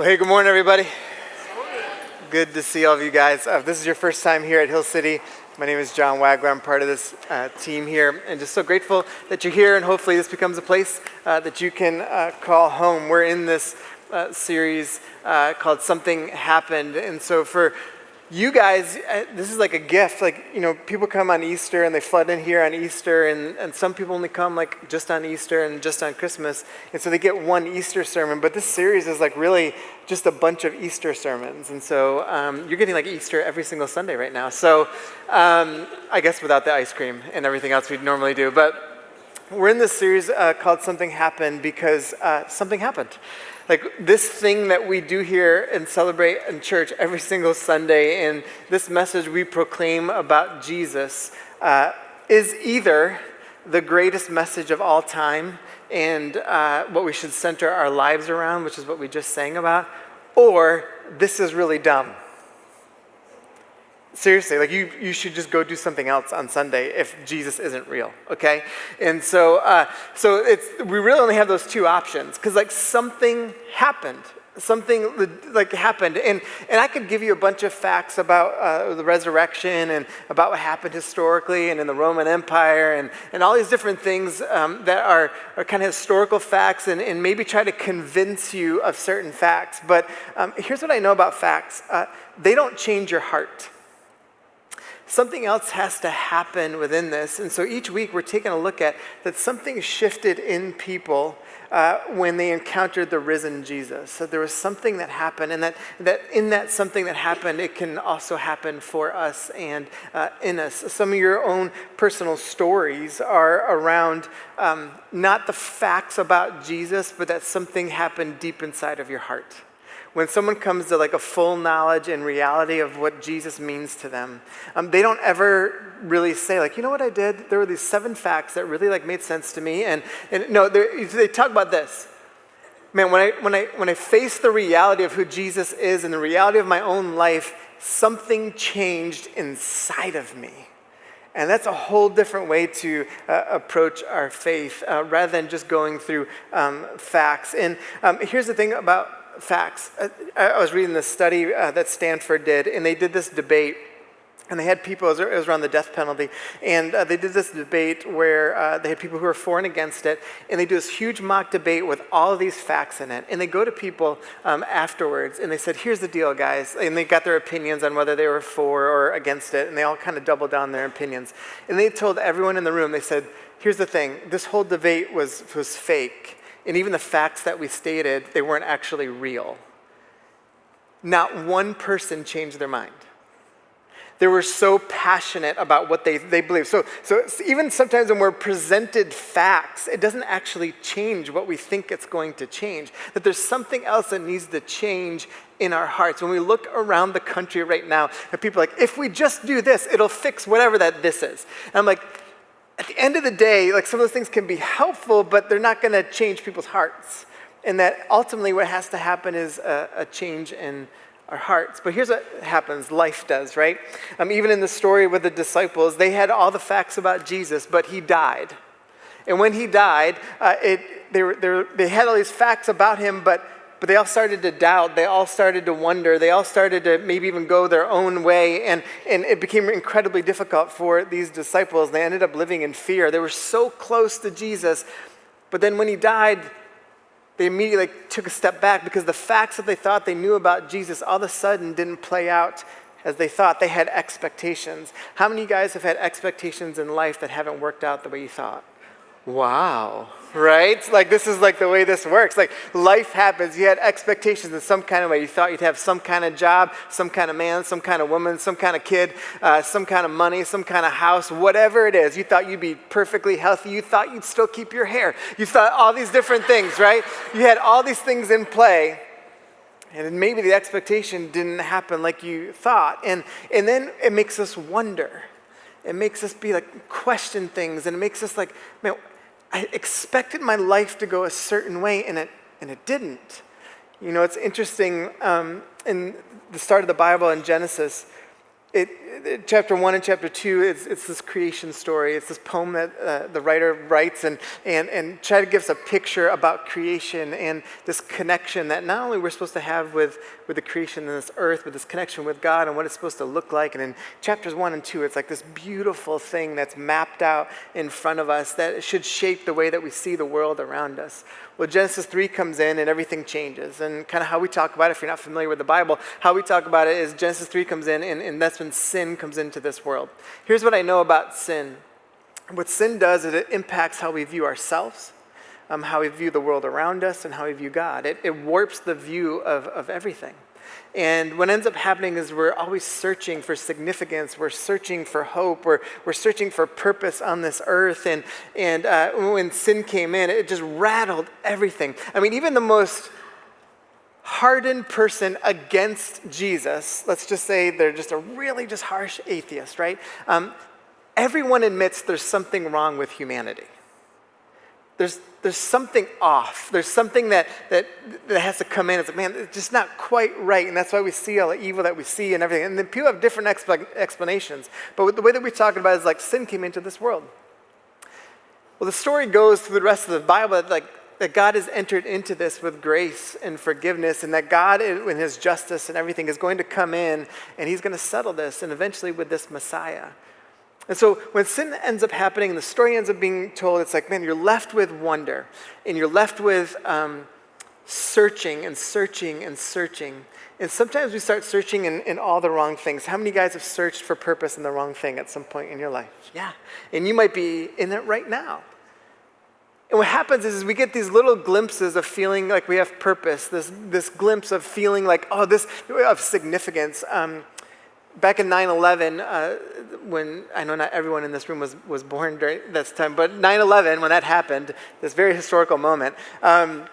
Well, hey, good morning, everybody. Good to see all of you guys. If this is your first time here at Hill City, my name is John Wagler. I'm part of this team here, and just so grateful that you're here, and hopefully this becomes a place that you can call home. We're in this series called Something Happened, and so for you guys, this is like a gift. Like, you know, people come on Easter and they flood in here on Easter, and some people only come like just on Easter and just on Christmas, and so they get one Easter sermon. But this series is like really just a bunch of Easter sermons, and so you're getting like Easter every single Sunday right now. So I guess without the ice cream and everything else we'd normally do. But we're in this series called Something Happened because something happened. Like this thing that we do here and celebrate in church every single Sunday, and this message we proclaim about Jesus is either the greatest message of all time and what we should center our lives around, which is what we just sang about, or this is really dumb. Seriously, like you should just go do something else on Sunday if Jesus isn't real, okay? And so we really only have those two options because like something happened, and I could give you a bunch of facts about the resurrection and about what happened historically and in the Roman Empire and all these different things that are kind of historical facts and maybe try to convince you of certain facts. But here's what I know about facts: they don't change your heart. Something else has to happen within this. And so each week we're taking a look at that something shifted in people when they encountered the risen Jesus. So there was something that happened, and that in that something that happened, it can also happen for us and in us. Some of your own personal stories are around not the facts about Jesus, but that something happened deep inside of your heart. When someone comes to like a full knowledge and reality of what Jesus means to them, they don't ever really say like, you know what I did? There were these 7 facts that really like made sense to me, and no, they talk about this. Man, when I face the reality of who Jesus is and the reality of my own life, something changed inside of me. And that's a whole different way to approach our faith rather than just going through facts. And here's the thing about facts. I was reading this study that Stanford did, and they did this debate, and they had people, it was around the death penalty, and they did this debate where they had people who were for and against it, and they do this huge mock debate with all of these facts in it, and they go to people afterwards, and they said, here's the deal, guys, and they got their opinions on whether they were for or against it, and they all kind of doubled down their opinions, and they told everyone in the room, they said, here's the thing, this whole debate was fake. And even the facts that we stated, they weren't actually real. Not one person changed their mind. They were so passionate about what they believe. So even sometimes when we're presented facts, it doesn't actually change what we think it's going to change. That there's something else that needs to change in our hearts. When we look around the country right now, and people are like, if we just do this, it'll fix whatever that this is. And I'm like, at the end of the day, like some of those things can be helpful, but they're not going to change people's hearts. And that ultimately what has to happen is a change in our hearts. But here's what happens, life does, right? Even in the story with the disciples, they had all the facts about Jesus, but he died. And when he died, they had all these facts about him, but they all started to doubt, they all started to wonder, they all started to maybe even go their own way, and it became incredibly difficult for these disciples. They ended up living in fear. They were so close to Jesus, but then when he died, they immediately took a step back because the facts that they thought they knew about Jesus all of a sudden didn't play out as they thought. They had expectations. How many of you guys have had expectations in life that haven't worked out the way you thought? Wow, right? Like this is like the way this works. Like life happens. You had expectations in some kind of way. You thought you'd have some kind of job, some kind of man, some kind of woman, some kind of kid, some kind of money, some kind of house, whatever it is. You thought you'd be perfectly healthy. You thought you'd still keep your hair. You thought all these different things, right? You had all these things in play. And maybe the expectation didn't happen like you thought. And then it makes us wonder. It makes us be like, question things. And it makes us like, man, I expected my life to go a certain way, and it didn't. You know, it's interesting, in the start of the Bible in Genesis, chapter 1 and chapter 2, it's this creation story. It's this poem that the writer writes and try to give us a picture about creation and this connection that not only we're supposed to have with the creation in this earth, but this connection with God and what it's supposed to look like. And in chapters 1 and 2, it's like this beautiful thing that's mapped out in front of us that should shape the way that we see the world around us. Well, Genesis 3 comes in and everything changes. And kind of how we talk about it, if you're not familiar with the Bible, how we talk about it is Genesis 3 comes in and that's when sin comes into this world. Here's what I know about sin. What sin does is it impacts how we view ourselves, how we view the world around us, and how we view God. It warps the view of everything. And what ends up happening is we're always searching for significance. We're searching for hope. We're searching for purpose on this earth. And when sin came in, it just rattled everything. I mean, even the most hardened person against Jesus, let's just say they're just a really just harsh atheist, right? Everyone admits there's something wrong with humanity. There's something off. There's something that has to come in. It's like, man, it's just not quite right. And that's why we see all the evil that we see and everything. And then people have different explanations. But the way that we're talking about it is like sin came into this world. Well, the story goes through the rest of the Bible that God has entered into this with grace and forgiveness, and that God, in his justice and everything, is going to come in and he's going to settle this, and eventually with this Messiah. And so when sin ends up happening and the story ends up being told, it's like, man, you're left with wonder, and you're left with searching and searching and searching. And sometimes we start searching in all the wrong things. How many guys have searched for purpose in the wrong thing at some point in your life? Yeah. And you might be in it right now. And what happens is we get these little glimpses of feeling like we have purpose, this glimpse of feeling like, this of significance. Back in 9/11, when I know not everyone in this room was born during this time, but 9/11, when that happened, this very historical moment, and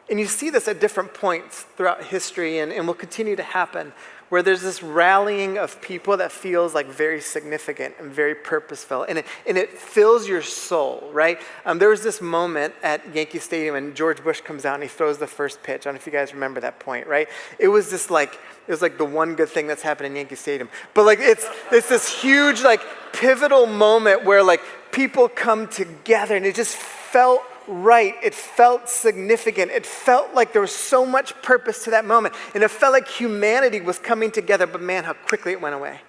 you see this at different points throughout history and will continue to happen, where there's this rallying of people that feels like very significant and very purposeful, and it fills your soul, right? There was this moment at Yankee Stadium, and George Bush comes out and he throws the first pitch. I don't know if you guys remember that point, right? It was like the one good thing that's happened in Yankee Stadium. But like it's this huge like pivotal moment where like people come together, and it just felt right. It felt significant. It felt like there was so much purpose to that moment. And it felt like humanity was coming together, but man, how quickly it went away.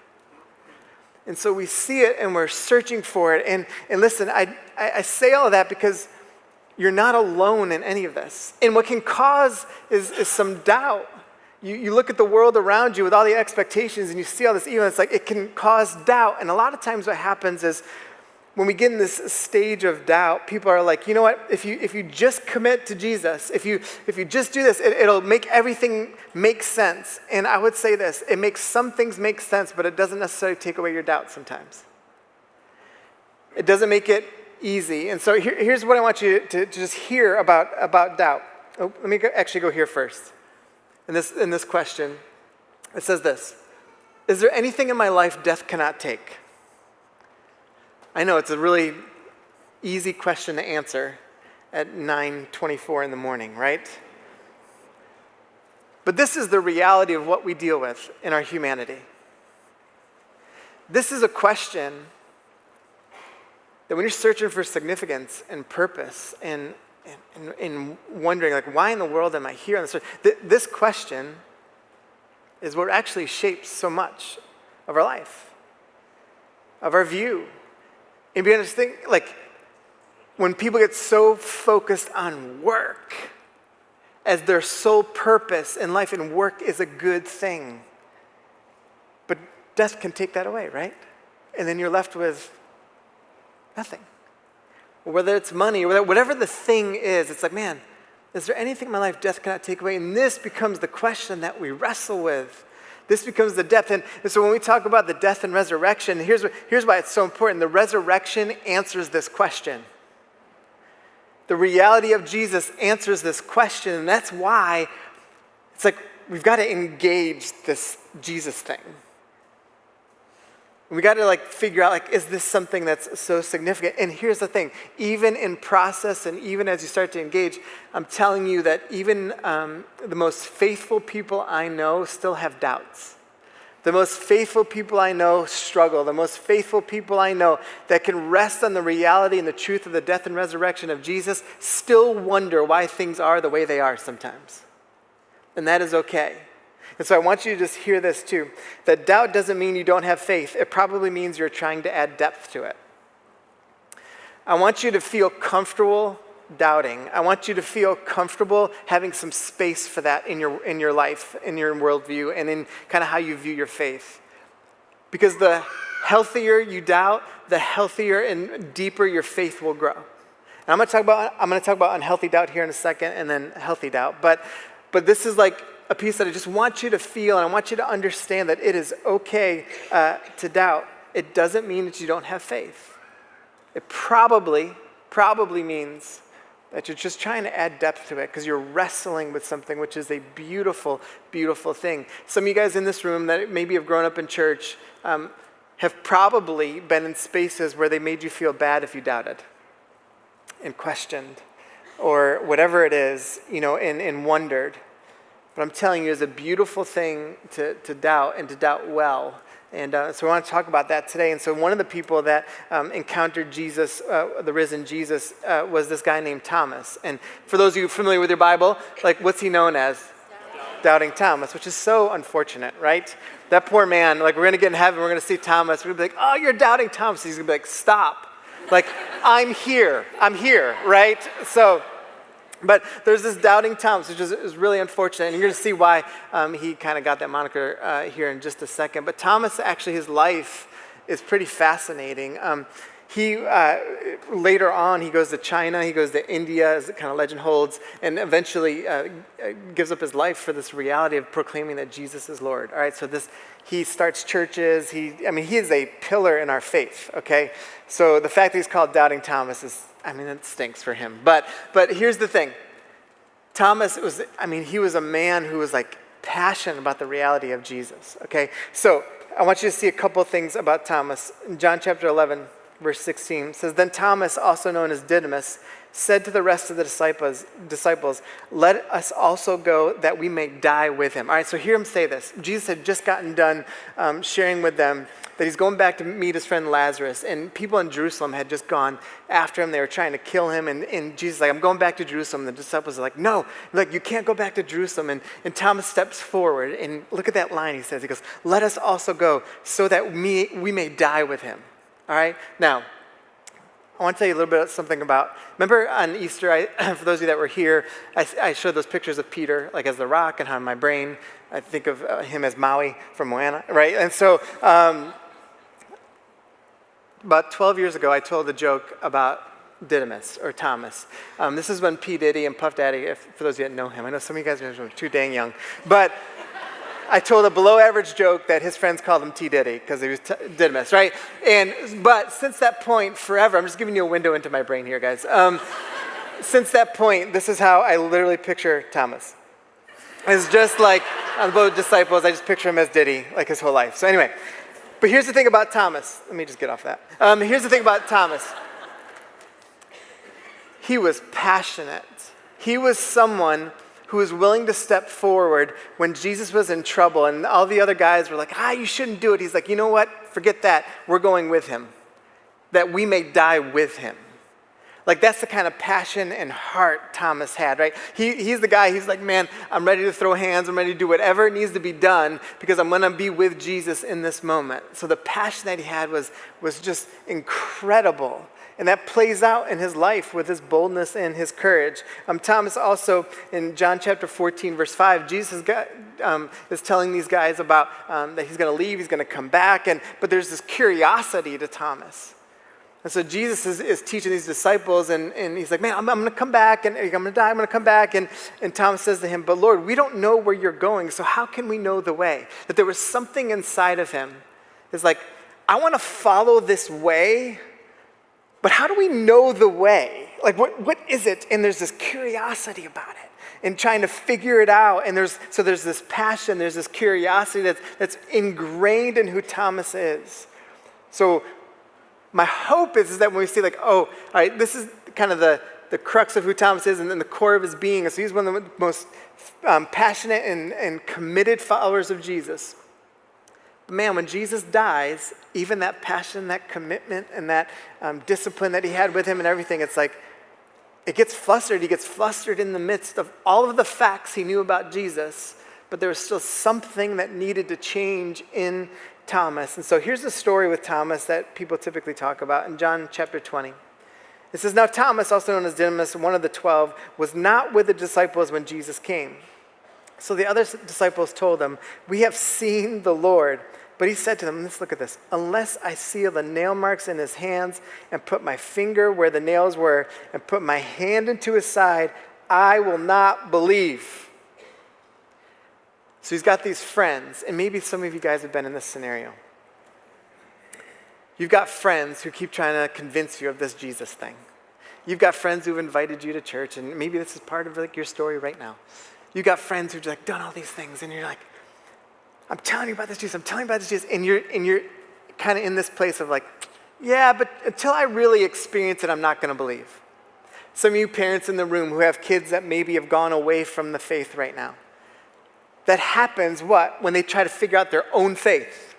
And so we see it and we're searching for it. And listen, I say all of that because you're not alone in any of this. And what can cause is some doubt. You look at the world around you with all the expectations and you see all this evil, it's like it can cause doubt. And a lot of times what happens is when we get in this stage of doubt, people are like, you know what, if you just commit to Jesus, if you just do this, it'll make everything make sense. And I would say this, it makes some things make sense, but it doesn't necessarily take away your doubt sometimes. It doesn't make it easy. And so here's what I want you to just hear about doubt. Oh, let me actually go here first. In this question, it says this: is there anything in my life death cannot take? I know it's a really easy question to answer at 9:24 in the morning, right? But this is the reality of what we deal with in our humanity. This is a question that when you're searching for significance and purpose and wondering, like, why in the world am I here on this earth? This question is what actually shapes so much of our life, of our view. And begin to think, like, when people get so focused on work as their sole purpose in life, and work is a good thing, but death can take that away, right? And then you're left with nothing. Whether it's money or whatever the thing is, it's like, man, is there anything in my life death cannot take away? And this becomes the question that we wrestle with. This becomes the depth. And so when we talk about the death and resurrection, here's why it's so important. The resurrection answers this question. The reality of Jesus answers this question. And that's why it's like we've got to engage this Jesus thing. We got to figure out, is this something that's so significant? And here's the thing, even in process and even as you start to engage, I'm telling you that even the most faithful people I know still have doubts. The most faithful people I know struggle. The most faithful people I know that can rest on the reality and the truth of the death and resurrection of Jesus still wonder why things are the way they are sometimes. And that is okay. And so I want you to just hear this too, that doubt doesn't mean you don't have faith. It probably means you're trying to add depth to it. I want you to feel comfortable doubting. I want you to feel comfortable having some space for that in your life, in your worldview, and in kind of how you view your faith. Because the healthier you doubt, the healthier and deeper your faith will grow. And I'm going to talk about unhealthy doubt here in a second, and then healthy doubt. But this is like a piece that I just want you to feel, and I want you to understand that it is okay to doubt. It doesn't mean that you don't have faith. It probably means that you're just trying to add depth to it because you're wrestling with something which is a beautiful, beautiful thing. Some of you guys in this room that maybe have grown up in church have probably been in spaces where they made you feel bad if you doubted and questioned or whatever it is, and wondered. But I'm telling you, it's a beautiful thing to doubt and to doubt well. And so we want to talk about that today. And so one of the people that encountered Jesus, the risen Jesus, was this guy named Thomas. And for those of you familiar with your Bible, like what's he known as? Doubting Thomas, which is so unfortunate, right? That poor man, like we're going to get in heaven, we're going to see Thomas. We're going to be like, oh, you're doubting Thomas. He's going to be like, stop. Like, I'm here, right? So, but there's this doubting Thomas, which is really unfortunate. And you're going to see why he kind of got that moniker here in just a second. But Thomas, actually, his life is pretty fascinating. He later on, he goes to China, he goes to India, as the kind of legend holds, and eventually gives up his life for this reality of proclaiming that Jesus is Lord. All right, so he starts churches. He is a pillar in our faith, okay? So the fact that he's called Doubting Thomas it stinks for him. But here's the thing. Thomas he was a man who was like passionate about the reality of Jesus, okay? So I want you to see a couple of things about Thomas. In John chapter 11, verse 16 says, then Thomas, also known as Didymus, said to the rest of the disciples, let us also go that we may die with him. All right, so hear him say this. Jesus had just gotten done sharing with them that he's going back to meet his friend Lazarus, and people in Jerusalem had just gone after him. They were trying to kill him, and Jesus is like, I'm going back to Jerusalem. The disciples are like, no, you can't go back to Jerusalem. And Thomas steps forward, and look at that line he says. He goes, let us also go so that we may die with him. All right? Now, I want to tell you a little bit something about, remember on Easter, for those of you that were here, I showed those pictures of Peter, like as the rock, and how in my brain, I think of him as Maui from Moana, right? And so, about 12 years ago, I told a joke about Didymus, or Thomas. This is when P. Diddy and Puff Daddy, for those of you that know him, I know some of you guys are too dang young, but I told a below-average joke that his friends called him T. Diddy because he was Didymus, right? But since that point, forever, I'm just giving you a window into my brain here, guys. Since that point, this is how I literally picture Thomas. It's just like on both disciples, I just picture him as Diddy, like his whole life. So anyway, but here's the thing about Thomas. Let me just get off that. Here's the thing about Thomas. He was passionate. He was someone who was willing to step forward when Jesus was in trouble and all the other guys were like, you shouldn't do it. He's like, you know what? Forget that. We're going with him, that we may die with him. Like, that's the kind of passion and heart Thomas had, right? He's the guy, he's like, man, I'm ready to throw hands. I'm ready to do whatever it needs to be done because I'm going to be with Jesus in this moment. So the passion that he had was just incredible. And that plays out in his life with his boldness and his courage. Thomas also, in John chapter 14, verse 5, Jesus is telling these guys about that he's going to leave, he's going to come back. But there's this curiosity to Thomas. And so Jesus is teaching these disciples, and he's like, man, I'm going to come back, and I'm going to die, I'm going to come back. And Thomas says to him, but Lord, we don't know where you're going, so how can we know the way? That there was something inside of him. It's like, I want to follow this way, but how do we know the way? Like, what is it? And there's this curiosity about it and trying to figure it out. And there's this passion, there's this curiosity that's ingrained in who Thomas is. So my hope is that when we see like, all right, this is kind of the crux of who Thomas is and then the core of his being. So he's one of the most passionate and committed followers of Jesus. But man, when Jesus dies, even that passion, that commitment, and that discipline that he had with him and everything, it's like, it gets flustered. He gets flustered in the midst of all of the facts he knew about Jesus, but there was still something that needed to change in Thomas. And so here's the story with Thomas that people typically talk about in John chapter 20. It says, now Thomas, also known as Didymus, one of the 12, was not with the disciples when Jesus came. So the other disciples told him, we have seen the Lord. But he said to them, let's look at this. Unless I see the nail marks in his hands and put my finger where the nails were and put my hand into his side, I will not believe. So he's got these friends, and maybe some of you guys have been in this scenario. You've got friends who keep trying to convince you of this Jesus thing. You've got friends who've invited you to church, and maybe this is part of like your story right now. You've got friends who've like done all these things, and you're like, I'm telling you about this Jesus, I'm telling you about this Jesus, and you're kind of in this place of like, yeah, but until I really experience it, I'm not going to believe. Some of you parents in the room who have kids that maybe have gone away from the faith right now. That happens, what? When they try to figure out their own faith.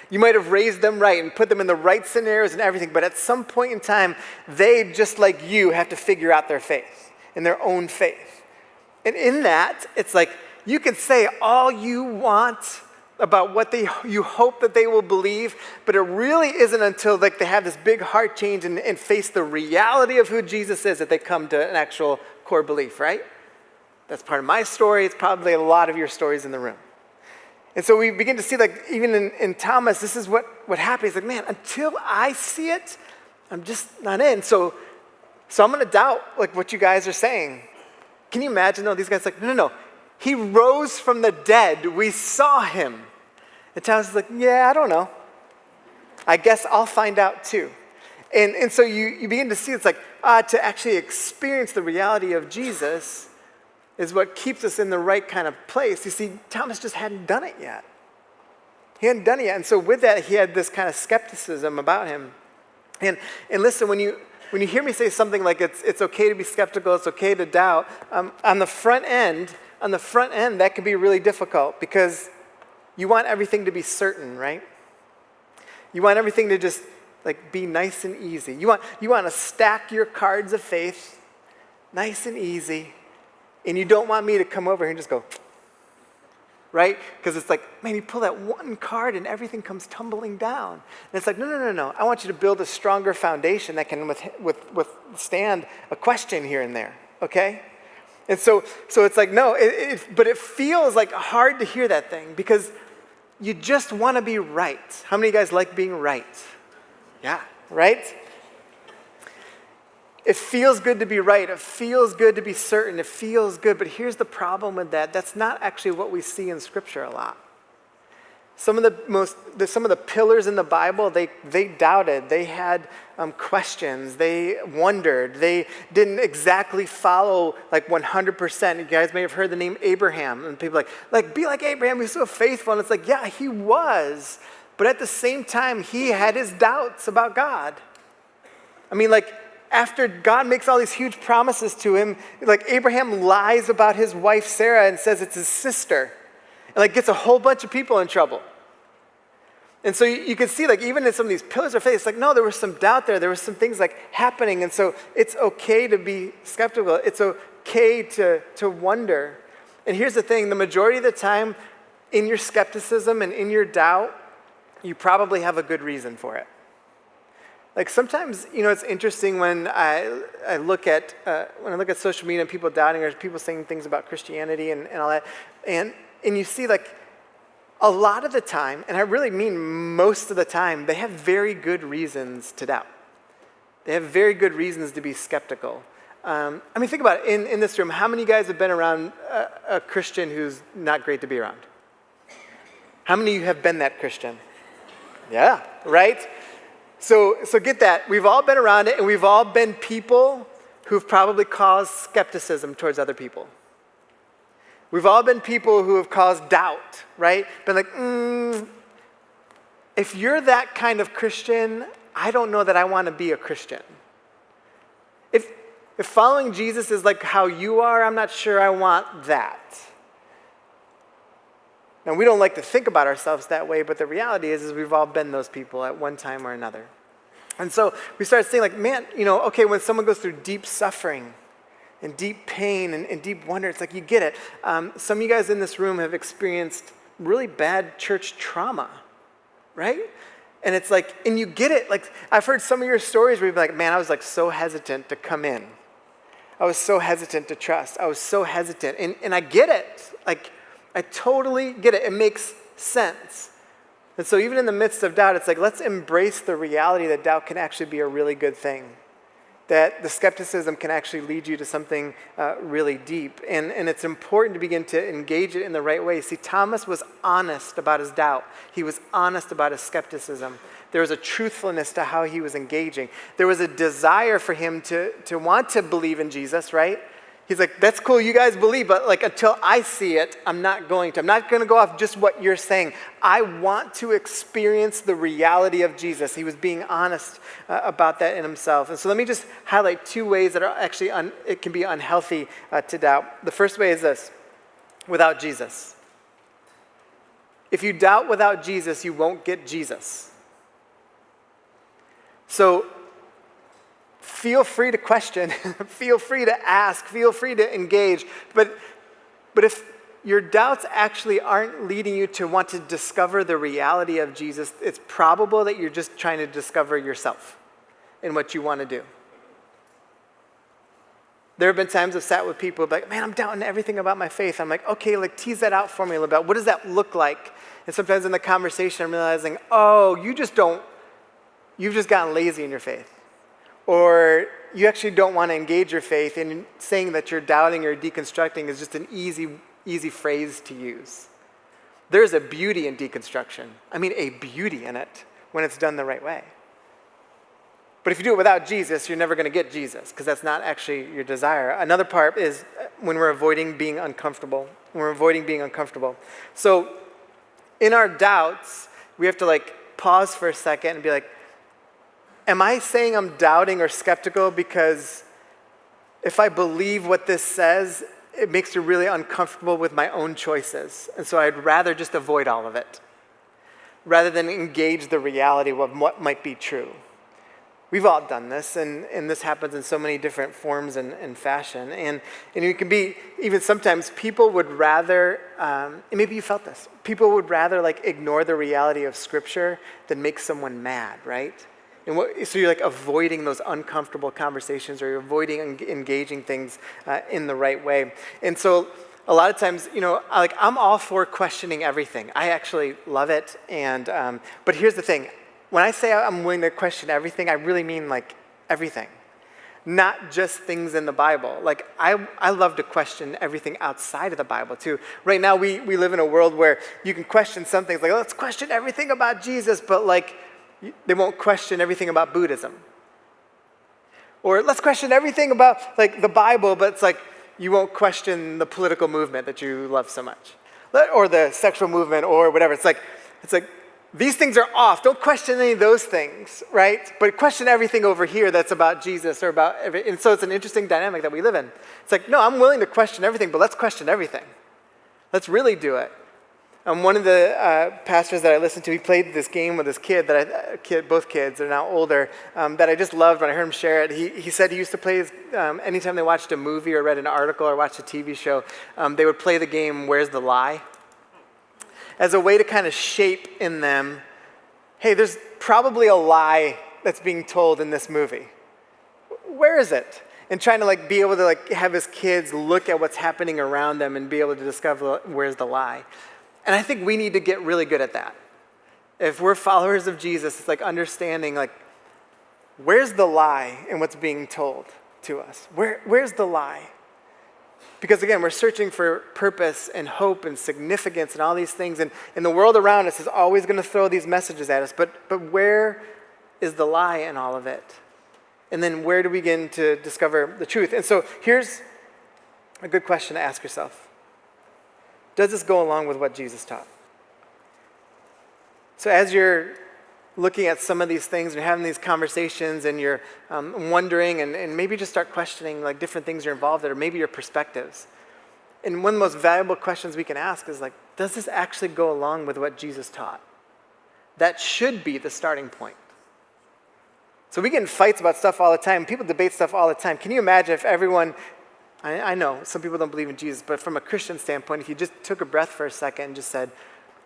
You might have raised them right and put them in the right scenarios and everything, but at some point in time, they, just like you, have to figure out their faith and their own faith. And in that, it's like, you can say all you want about what you hope that they will believe, but it really isn't until like they have this big heart change and face the reality of who Jesus is that they come to an actual core belief, right? That's part of my story. It's probably a lot of your stories in the room. And so we begin to see, like, even in Thomas, this is what happens. Like, man, until I see it, I'm just not in. So I'm going to doubt, like, what you guys are saying. Can you imagine, though, these guys are like, no. He rose from the dead. We saw him. And Thomas is like, yeah, I don't know. I guess I'll find out too. And so you begin to see it's like, to actually experience the reality of Jesus is what keeps us in the right kind of place. You see, Thomas just hadn't done it yet. He hadn't done it yet. And so with that, he had this kind of skepticism about him. And listen, when you hear me say something like it's okay to be skeptical, it's okay to doubt, on the front end, that can be really difficult because you want everything to be certain, right? You want everything to just like be nice and easy. You want to stack your cards of faith nice and easy, and you don't want me to come over here and just go, right? Because it's like, man, you pull that one card and everything comes tumbling down. And it's like, no. I want you to build a stronger foundation that can withstand a question here and there, okay? And so it's like, no, but it feels like hard to hear that thing because you just want to be right. How many of you guys like being right? Yeah, right? It feels good to be right. It feels good to be certain. It feels good. But here's the problem with that. That's not actually what we see in Scripture a lot. Some of the pillars in the Bible, they doubted. They had questions. They wondered. They didn't exactly follow like 100%. You guys may have heard the name Abraham. And people are like, be like Abraham. He's so faithful. And it's like, yeah, he was. But at the same time, he had his doubts about God. I mean, like, after God makes all these huge promises to him, like Abraham lies about his wife Sarah and says it's his sister. And like gets a whole bunch of people in trouble. And so you can see, like, even in some of these pillars of faith, it's like, no, there was some doubt there. There was some things like happening. And so it's okay to be skeptical. It's okay to wonder. And here's the thing, the majority of the time in your skepticism and in your doubt, you probably have a good reason for it. Like sometimes, it's interesting when I look at social media and people doubting or people saying things about Christianity and all that, and you see like a lot of the time, and I really mean most of the time, they have very good reasons to doubt. They have very good reasons to be skeptical. Think about it. In this room, how many of you guys have been around a Christian who's not great to be around? How many of you have been that Christian? Yeah, right? So get that. We've all been around it, and we've all been people who've probably caused skepticism towards other people. We've all been people who have caused doubt, right? Been like, if you're that kind of Christian, I don't know that I want to be a Christian. If following Jesus is like how you are, I'm not sure I want that. And we don't like to think about ourselves that way, but the reality is we've all been those people at one time or another. And so we started saying like, man, okay, when someone goes through deep suffering and deep pain and deep wonder, it's like you get it. Some of you guys in this room have experienced really bad church trauma, right? And it's like, and you get it. Like, I've heard some of your stories where you're like, man, I was like so hesitant to come in. I was so hesitant to trust. I was so hesitant. And I get it. Like, I totally get it. It makes sense. And so even in the midst of doubt, it's like, let's embrace the reality that doubt can actually be a really good thing. That the skepticism can actually lead you to something really deep. And it's important to begin to engage it in the right way. See, Thomas was honest about his doubt. He was honest about his skepticism. There was a truthfulness to how he was engaging. There was a desire for him to want to believe in Jesus, right? He's like, that's cool, you guys believe, but like until I see it, I'm not going to. I'm not going to go off just what you're saying. I want to experience the reality of Jesus. He was being honest about that in himself. And so let me just highlight two ways that are actually, it can be unhealthy to doubt. The first way is this: without Jesus. If you doubt without Jesus, you won't get Jesus. So feel free to question, feel free to ask, feel free to engage. But if your doubts actually aren't leading you to want to discover the reality of Jesus, it's probable that you're just trying to discover yourself and what you want to do. There have been times I've sat with people like, man, I'm doubting everything about my faith. I'm like, okay, like tease that out for me a little bit. What does that look like? And sometimes in the conversation, I'm realizing, oh, you've just gotten lazy in your faith. Or you actually don't want to engage your faith, and saying that you're doubting or deconstructing is just an easy phrase to use. There's a beauty in deconstruction. I mean, a beauty in it when it's done the right way. But if you do it without Jesus, you're never going to get Jesus, because that's not actually your desire. Another part is when we're avoiding being uncomfortable. So in our doubts, we have to like pause for a second and be like, am I saying I'm doubting or skeptical because if I believe what this says, it makes me really uncomfortable with my own choices? And so I'd rather just avoid all of it rather than engage the reality of what might be true. We've all done this, and this happens in so many different forms and fashion. And it can be, even sometimes people would rather, and maybe you felt this, people would rather like ignore the reality of Scripture than make someone mad, right? So you're like avoiding those uncomfortable conversations, or you're avoiding engaging things in the right way. And so a lot of times, I'm all for questioning everything. I actually love it. But here's the thing. When I say I'm willing to question everything, I really mean like everything. Not just things in the Bible. Like I love to question everything outside of the Bible too. Right now we live in a world where you can question some things. Like, let's question everything about Jesus, but like, they won't question everything about Buddhism. Or let's question everything about like the Bible, but it's like you won't question the political movement that you love so much. Or the sexual movement or whatever. It's like these things are off. Don't question any of those things, right? But question everything over here that's about Jesus or about everything. And so it's an interesting dynamic that we live in. It's like, no, I'm willing to question everything, but let's question everything. Let's really do it. One of the pastors that I listened to, he played this game with his kid, both kids, they're now older, that I just loved when I heard him share it. He said he used to play anytime they watched a movie or read an article or watched a TV show, they would play the game, Where's the Lie? As a way to kind of shape in them, hey, there's probably a lie that's being told in this movie. Where is it? And trying to like be able to like have his kids look at what's happening around them and be able to discover where's the lie. And I think we need to get really good at that. If we're followers of Jesus, it's like understanding like, where's the lie in what's being told to us? Where's the lie? Because again, we're searching for purpose and hope and significance and all these things. And the world around us is always going to throw these messages at us. But where is the lie in all of it? And then where do we begin to discover the truth? And so here's a good question to ask yourself. Does this go along with what Jesus taught? So as you're looking at some of these things and you're having these conversations and you're wondering and maybe just start questioning like different things you're involved in or maybe your perspectives, And one of the most valuable questions we can ask is like, does this actually go along with what Jesus taught? That should be the starting point. So we get in fights about stuff all the time. People debate stuff all the time. Can you imagine if everyone, I know some people don't believe in Jesus, but from a Christian standpoint, if you just took a breath for a second and just said,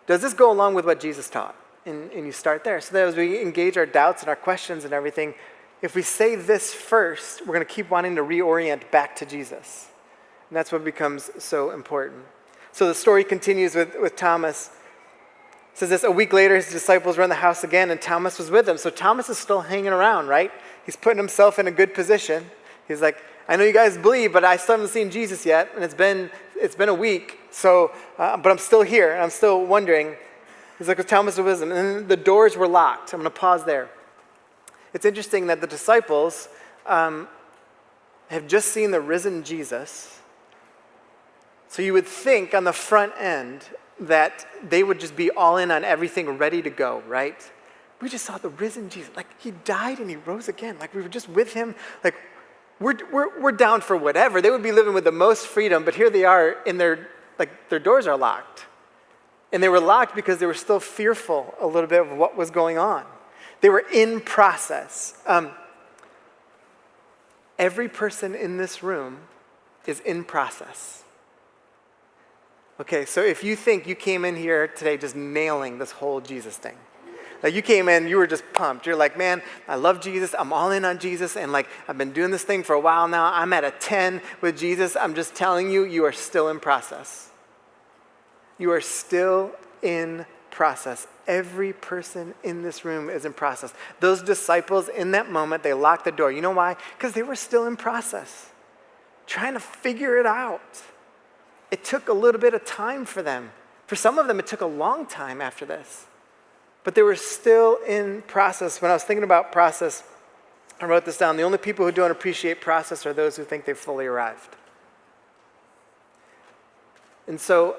does this go along with what Jesus taught? And you start there. So that as we engage our doubts and our questions and everything, if we say this first, we're going to keep wanting to reorient back to Jesus. And that's what becomes so important. So the story continues with Thomas. It says this, a week later, his disciples were in the house again, and Thomas was with them. So Thomas is still hanging around, right? He's putting himself in a good position. He's like, I know you guys believe, but I still haven't seen Jesus yet, and it's been a week, so, but I'm still here, and I'm still wondering. He's like, Thomas was with them, and the doors were locked. I'm going to pause there. It's interesting that the disciples have just seen the risen Jesus. So you would think on the front end that they would just be all in on everything ready to go, right? We just saw the risen Jesus. Like, he died and he rose again. Like, we were just with him. Like, we're down for whatever. They would be living with the most freedom, but here they are in their doors are locked. And they were locked because they were still fearful a little bit of what was going on. They were in process. Every person in this room is in process. Okay, so if you think you came in here today just nailing this whole Jesus thing, like you came in, you were just pumped. You're like, man, I love Jesus. I'm all in on Jesus. And like, I've been doing this thing for a while now. I'm at a 10 with Jesus. I'm just telling you, you are still in process. You are still in process. Every person in this room is in process. Those disciples in that moment, they locked the door. You know why? Because they were still in process, trying to figure it out. It took a little bit of time for them. For some of them, it took a long time after this. But they were still in process. When I was thinking about process, I wrote this down. The only people who don't appreciate process are those who think they've fully arrived. And so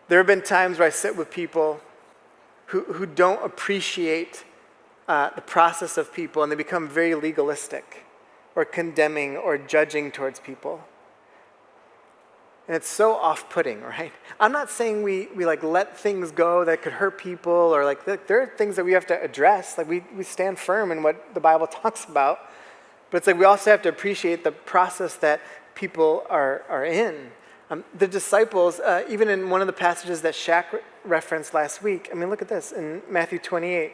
there have been times where I sit with people who don't appreciate the process of people, and they become very legalistic or condemning or judging towards people. And it's so off-putting, right? I'm not saying we like let things go that could hurt people, or like there are things that we have to address. Like we stand firm in what the Bible talks about. But it's like we also have to appreciate the process that people are in. The disciples, even in one of the passages that Shaq referenced last week, I mean, look at this in Matthew 28.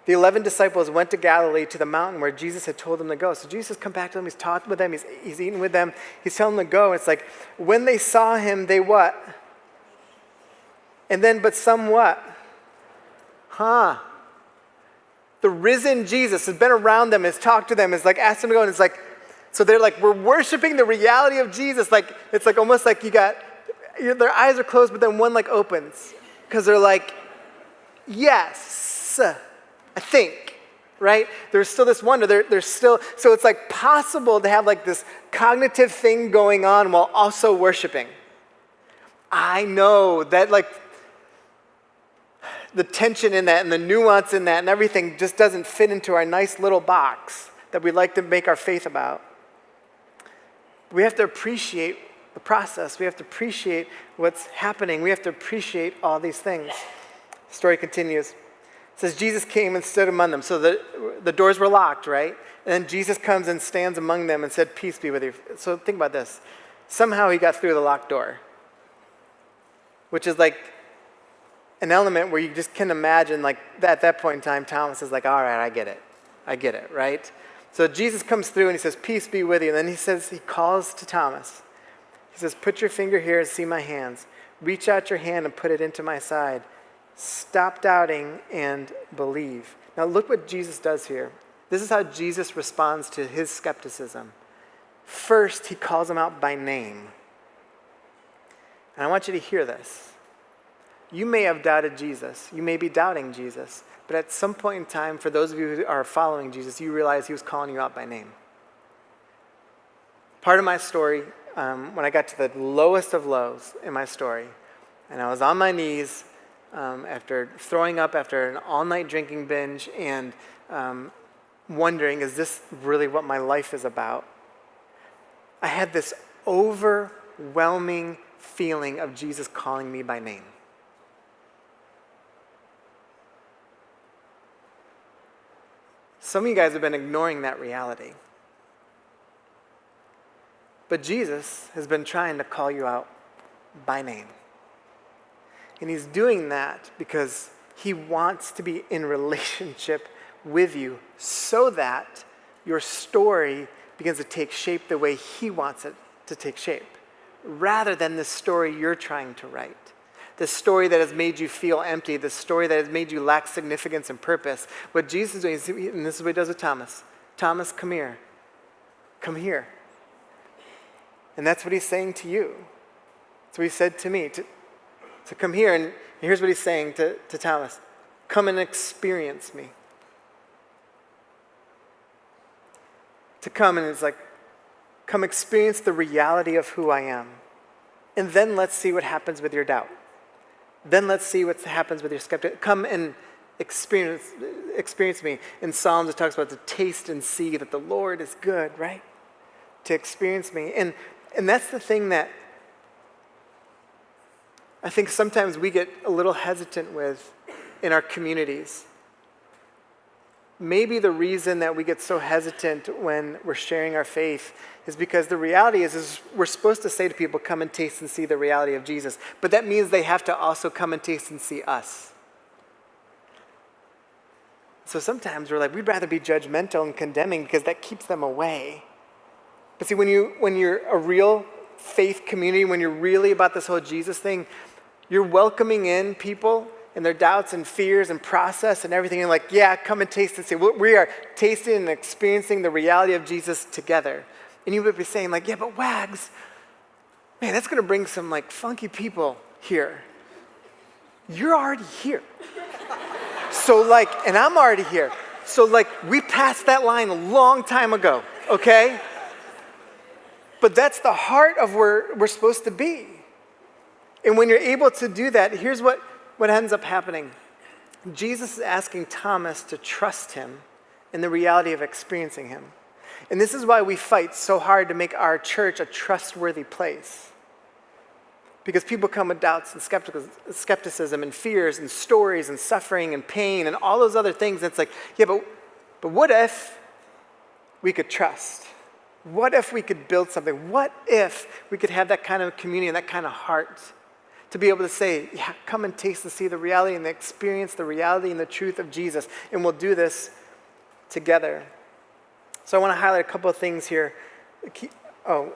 The 11 disciples went to Galilee to the mountain where Jesus had told them to go. So Jesus come back to them, he's talked with them, he's eaten with them, he's telling them to go. It's like, when they saw him, they what? And then, but some what? The risen Jesus has been around them, has talked to them, has like asked them to go, and it's like, so they're like, we're worshiping the reality of Jesus. Like, it's like almost like their eyes are closed, but then one like opens. Because they're like, yes, I think, right? There's still this wonder. There's still, so it's like possible to have like this cognitive thing going on while also worshiping. I know that like the tension in that and the nuance in that and everything just doesn't fit into our nice little box that we like to make our faith about. We have to appreciate the process. We have to appreciate what's happening. We have to appreciate all these things. The story continues. It says, Jesus came and stood among them. So the doors were locked, right? And then Jesus comes and stands among them and said, peace be with you. So think about this. Somehow he got through the locked door, which is like an element where you just can imagine, like at that point in time, Thomas is like, all right, I get it, right? So Jesus comes through and he says, peace be with you. And then he calls to Thomas. He says, put your finger here and see my hands. Reach out your hand and put it into my side. Stop doubting and believe. Now look what Jesus does here. This is how Jesus responds to his skepticism. First, he calls him out by name. And I want you to hear this. You may have doubted Jesus. You may be doubting Jesus. But at some point in time, for those of you who are following Jesus, you realize he was calling you out by name. Part of my story, when I got to the lowest of lows in my story, and I was on my knees after throwing up after an all-night drinking binge and wondering, is this really what my life is about? I had this overwhelming feeling of Jesus calling me by name. Some of you guys have been ignoring that reality. But Jesus has been trying to call you out by name. And he's doing that because he wants to be in relationship with you so that your story begins to take shape the way he wants it to take shape, rather than the story you're trying to write. The story that has made you feel empty, the story that has made you lack significance and purpose. What Jesus is doing, and this is what he does with Thomas. Thomas, come here. Come here. And that's what he's saying to you. That's what he said to me, to come here. And here's what he's saying to Thomas. Come and experience me. To come, and it's like, come experience the reality of who I am. And then let's see what happens with your doubt. Then let's see what happens with your skeptic. Come and experience me. In Psalms, it talks about to taste and see that the Lord is good, right? To experience me. And that's the thing that I think sometimes we get a little hesitant with in our communities. Maybe the reason that we get so hesitant when we're sharing our faith is because the reality is we're supposed to say to people, come and taste and see the reality of Jesus. But that means they have to also come and taste and see us. So sometimes we're like, we'd rather be judgmental and condemning because that keeps them away. But see, when you're a real faith community, when you're really about this whole Jesus thing, you're welcoming in people and their doubts and fears and process and everything. And like, yeah, come and taste and see. We are tasting and experiencing the reality of Jesus together. And you would be saying like, yeah, but Wags, man, that's going to bring some like funky people here. You're already here. So like, and I'm already here. So like, we passed that line a long time ago, okay? But that's the heart of where we're supposed to be. And when you're able to do that, here's what ends up happening. Jesus is asking Thomas to trust him in the reality of experiencing him. And this is why we fight so hard to make our church a trustworthy place. Because people come with doubts and skepticism and fears and stories and suffering and pain and all those other things. And it's like, yeah, but what if we could trust? What if we could build something? What if we could have that kind of community and that kind of heart to be able to say, yeah, come and taste and see the reality and experience the reality and the truth of Jesus. And we'll do this together. So I want to highlight a couple of things here. Let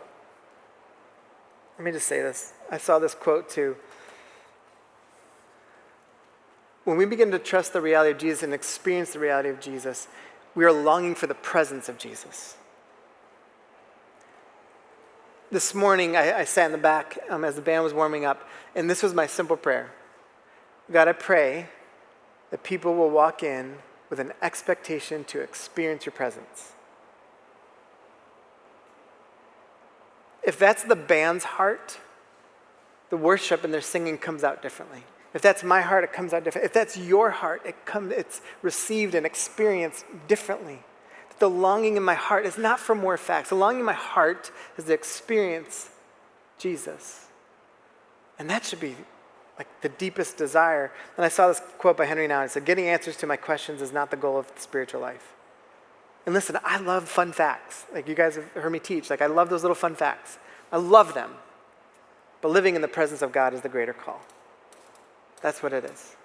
me just say this. I saw this quote too. When we begin to trust the reality of Jesus and experience the reality of Jesus, we are longing for the presence of Jesus. This morning, I sat in the back as the band was warming up, and this was my simple prayer. God, I pray that people will walk in with an expectation to experience your presence. If that's the band's heart, the worship and their singing comes out differently. If that's my heart, it comes out different. If that's your heart, it's received and experienced differently. The longing in my heart is not for more facts. The longing in my heart is to experience Jesus. And that should be like the deepest desire. And I saw this quote by Henry Nouwen. It said, getting answers to my questions is not the goal of the spiritual life. And listen, I love fun facts. Like you guys have heard me teach. Like I love those little fun facts. I love them. But living in the presence of God is the greater call. That's what it is.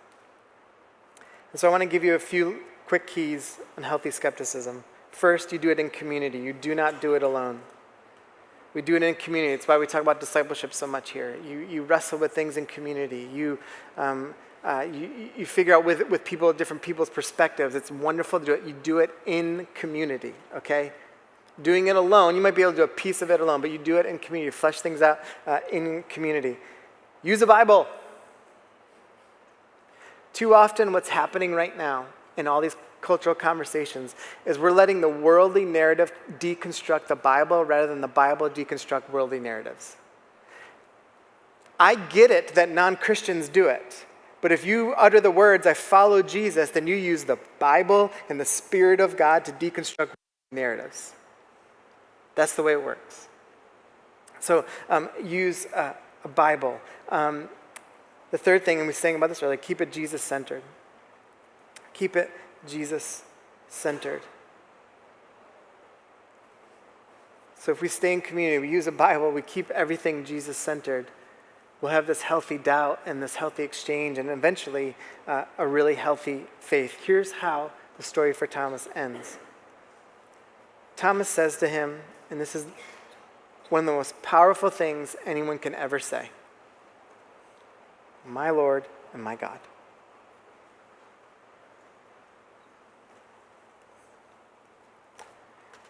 And so I want to give you a few quick keys on healthy skepticism. First, you do it in community. You do not do it alone. We do it in community. It's why we talk about discipleship so much here. You wrestle with things in community. You figure out with people, different people's perspectives. It's wonderful to do it. You do it in community, okay? Doing it alone, you might be able to do a piece of it alone, but you do it in community. You flesh things out in community. Use a Bible. Too often what's happening right now in all these cultural conversations is we're letting the worldly narrative deconstruct the Bible rather than the Bible deconstruct worldly narratives. I get it that non-Christians do it, but if you utter the words, I follow Jesus, then you use the Bible and the Spirit of God to deconstruct narratives. That's the way it works. So use a Bible. The third thing, and we sang about this earlier, keep it Jesus-centered. Keep it Jesus-centered. So if we stay in community, we use a Bible, we keep everything Jesus-centered, we'll have this healthy doubt and this healthy exchange and eventually a really healthy faith. Here's how the story for Thomas ends. Thomas says to him, and this is one of the most powerful things anyone can ever say, "My Lord and my God."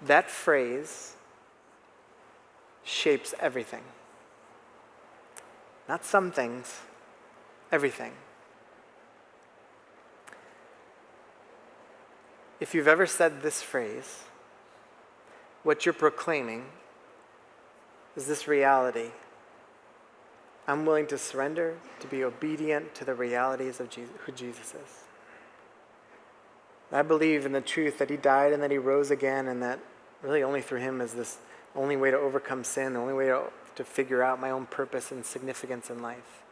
That phrase shapes everything. Not some things, everything. If you've ever said this phrase, what you're proclaiming is this reality. I'm willing to surrender, to be obedient to the realities of Jesus, who Jesus is. I believe in the truth that he died and that he rose again, and that really only through him is this only way to overcome sin, the only way to figure out my own purpose and significance in life.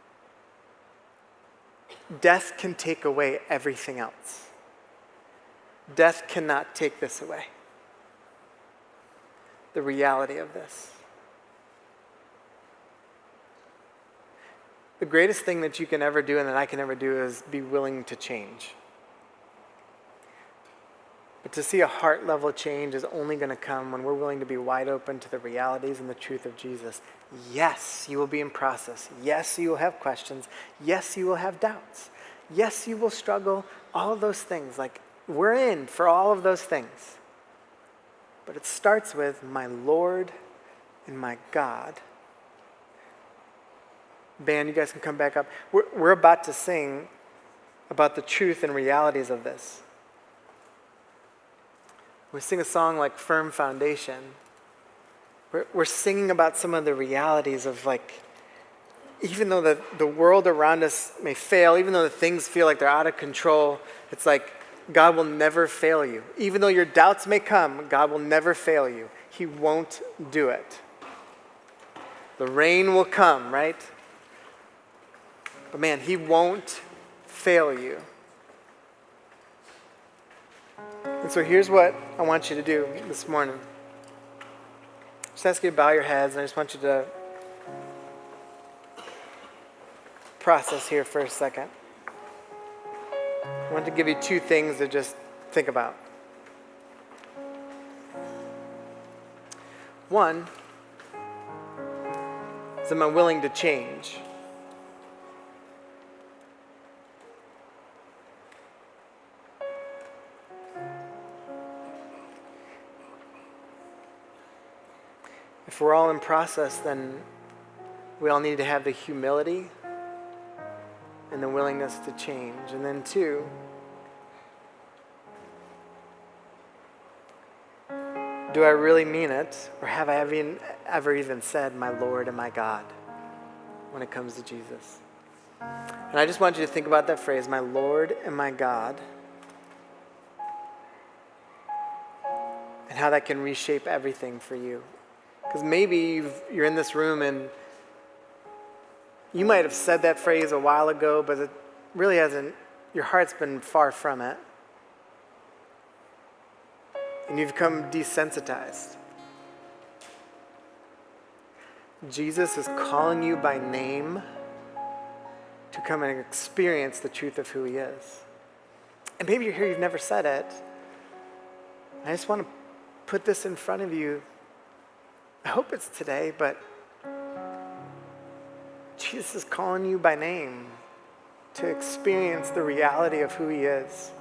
Death can take away everything else. Death cannot take this away. The reality of this. The greatest thing that you can ever do and that I can ever do is be willing to change. But to see a heart level change is only going to come when we're willing to be wide open to the realities and the truth of Jesus. Yes, you will be in process. Yes, you will have questions. Yes, you will have doubts. Yes, you will struggle. All of those things. Like, we're in for all of those things. But it starts with my Lord and my God. Band, you guys can come back up. We're about to sing about the truth and realities of this. We sing a song like Firm Foundation. We're singing about some of the realities of, like, even though the world around us may fail, even though the things feel like they're out of control, it's like God will never fail you. Even though your doubts may come, God will never fail you. He won't do it. The rain will come, right? But man, he won't fail you. And so here's what I want you to do this morning. Just ask you to bow your heads, and I just want you to process here for a second. I want to give you two things to just think about. One is, am I willing to change? If we're all in process, then we all need to have the humility and the willingness to change. And then two, do I really mean it? Or have I ever even said my Lord and my God when it comes to Jesus? And I just want you to think about that phrase, my Lord and my God, and how that can reshape everything for you. Because maybe you're in this room and you might have said that phrase a while ago, but it really hasn't, your heart's been far from it. And you've become desensitized. Jesus is calling you by name to come and experience the truth of who he is. And maybe you're here, you've never said it. I just want to put this in front of you. I hope it's today, but Jesus is calling you by name to experience the reality of who he is.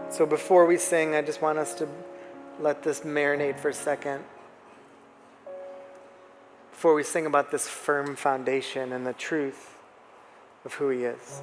So before we sing, I just want us to let this marinate for a second. Before we sing about this firm foundation and the truth of who he is.